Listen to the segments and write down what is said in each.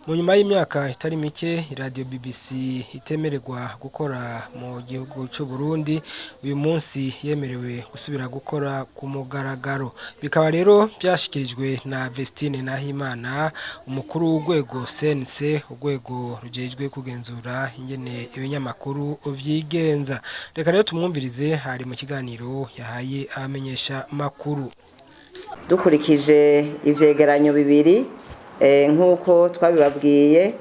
Mu nyuma y'imyaka itari mike radio BBC itemererwa gukora mu gihugu cy'u Burundi, uyu munsi yemerewe gusubira gukora ku mugaragaro. Bikaba rero byashikirijwe na Vestine Nahimana, umukuru w'urwego CNC, urwego rujejwe kugenzura ingene ibinyamakuru vyigenza. Reka rero tumwumvirize, hari mu kiganiro yahaye abamenyesha makuru. Dukurikije ivyegeranyo bibiri nk'uko twabibabwiye,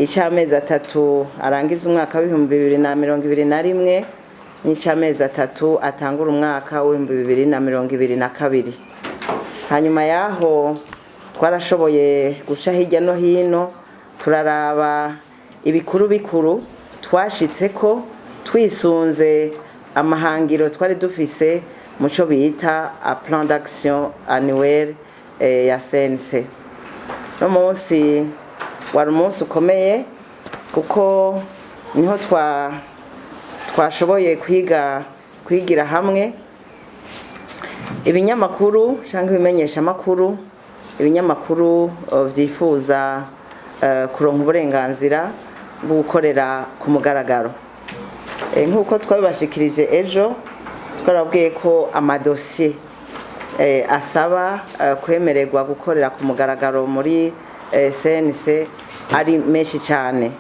ic'amezi 3 arangiza umwaka wa 2021 n'ic'amezi 3 atangura umwaka wa 2022. Hanyuma yaho twarashoboye guca hirya no hino turaraba ibikuru bikuru twashitseko twisunze amahangiro twari dufise muco bita a plan d'action annuel ya CNC. No munsi wari umunsi ukomeye kuko niho twashoboye kwigira hamwe ibinyamakuru cyangwa ibimenyesha makuru, ibinyamakuru vyifuza kuronka uburenganzira bwo gukorera ku mugaragaro. Nk'uko twabibashikirije ejo, twarabwiye ko amadosiye asaba kwemererwa gukorera ku mugaragaro muri CNC ari menshi cyane,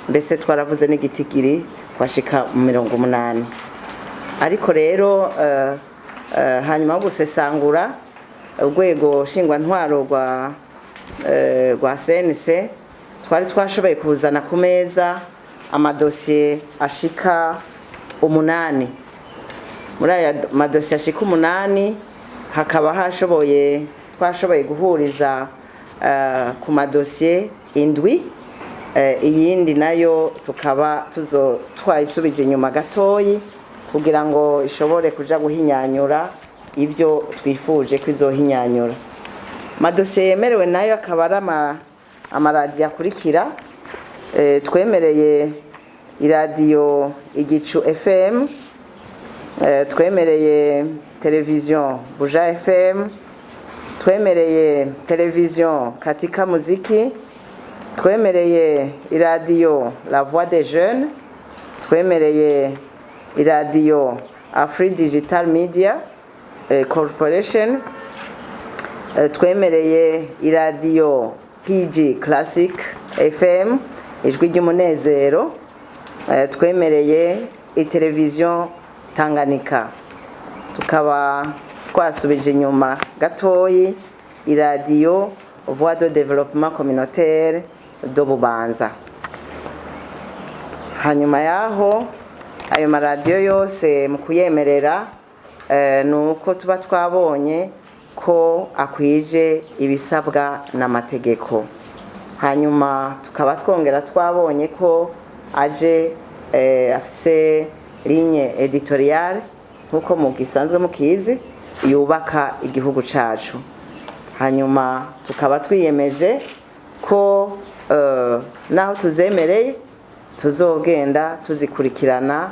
mbese twaravuze n'igitigiri kwashika mu 80. Ariko rero hanyuma yo gusesangura, urwego shingwantwaro rwa CNC twashoboye kuzana ku meza amadosiye ashika 8. Muri aya madosiye ashika 8 hakaba twashoboye guhuriza ku madosiye 7, iyindi nayo tukaba twayisubije inyuma gatoyi kugira ngo ishobore kuja guhinyanyura ivyo twifuje ko izohinyanyura. Madosiye yemerewe nayo akaba ari amaradiyo akurikira. Twemereye iradiyo Igicu FM, twemereye televiziyo Buja FM, twemereye televiziyo Katika Muziki, twemereye iradiyo La Voix des Jeunes, twemereye iradiyo Afri Digital Media Corporation, twemereye iradiyo PG Classic FM ijwi ry'umunezero, twemereye iteleviziyo Tanganyika. Tukaba twasubije inyuma gatoyi iradiyo Voix de Développement Communautaire do Bubanza. Hanyuma yaho ayo maradiyo yose mu kuyemerera nuko tuba twabonye ko akwije ibisabwa n'amategeko. Hanyuma tukaba twongera twabonye ko aje afise ligne editoriale nkuko mu gisanzwe mukizi yubaka igihugu cacu. Hanyuma tukaba twiyemeje ko naho tuzemereye tuzogenda tuzikurikirana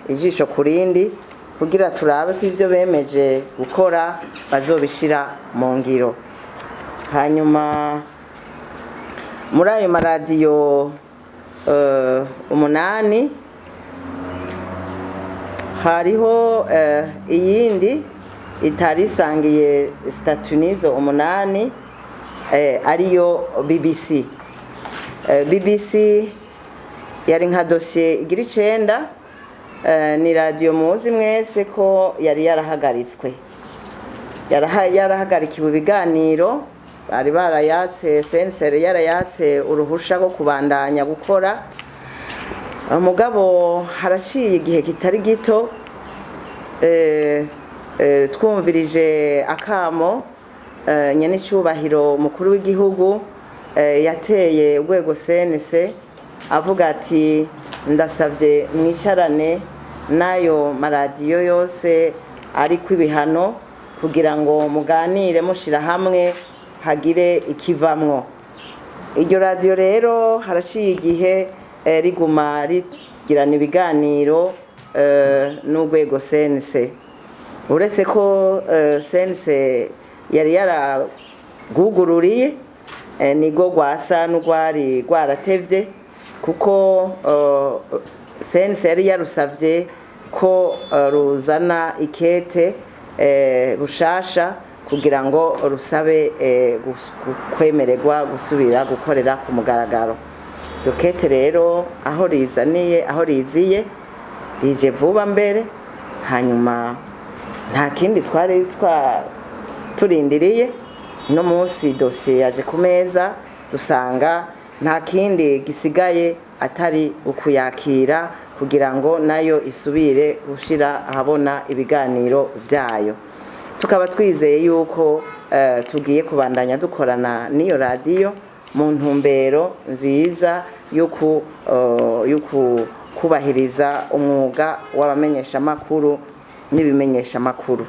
ijisho kurindi kugira turabe ko ivyo bemeje gukora bazobishira mu ngiro. Hanyuma muri ayo maradiyo 8 hariho iyindi itarisangiye statunizo 8 ariyo BBC. BBC yari nka dosiye igira 9, ni radio muzi mwese ko yari yarahagaritswe. Yarahagarikiwe ibiganiro, bari barayatse sensere yarayatse uruhusha rwo kubandanya gukora. Mugabo haraciye igihe kitari gito twumvirije akamo nyene cyubahiro mukuru w'igihugu yateye urwego CNC avuga ati ndasavye mwicarane nayo maradiyo yose ari kwibihano kugira ngo muganire mushira hamwe hagire ikivamwo. Iryo radio rero haraciye igihe riguma rigirana ibiganiro n'urwego CNC. Uretse ko CNC yari yaragugururiye nigo rwasa n'urwari rwaratevye kuko sense yari yarusavye ko ruzana ikete rushasha kugira ngo rusabe kwemererwa gusubira gukorera ku mugaragaro. Rokete rero aho riziye rije vuba mbere, hanyuma nta kindi twari turindiriye. No munsi dosiye yaje ku meza, dusanga nta kindi gisigaye atari ukuyakira kugira ngo nayo isubire gushira ahabona ibiganiro vyayo. Tukaba twizeye yuko tugiye kubandanya dukorana n'iyo radiyo mu ntumbero nziza yo kubahiriza umwuga w'abamenyeshamakuru n'ibimenyeshamakuru.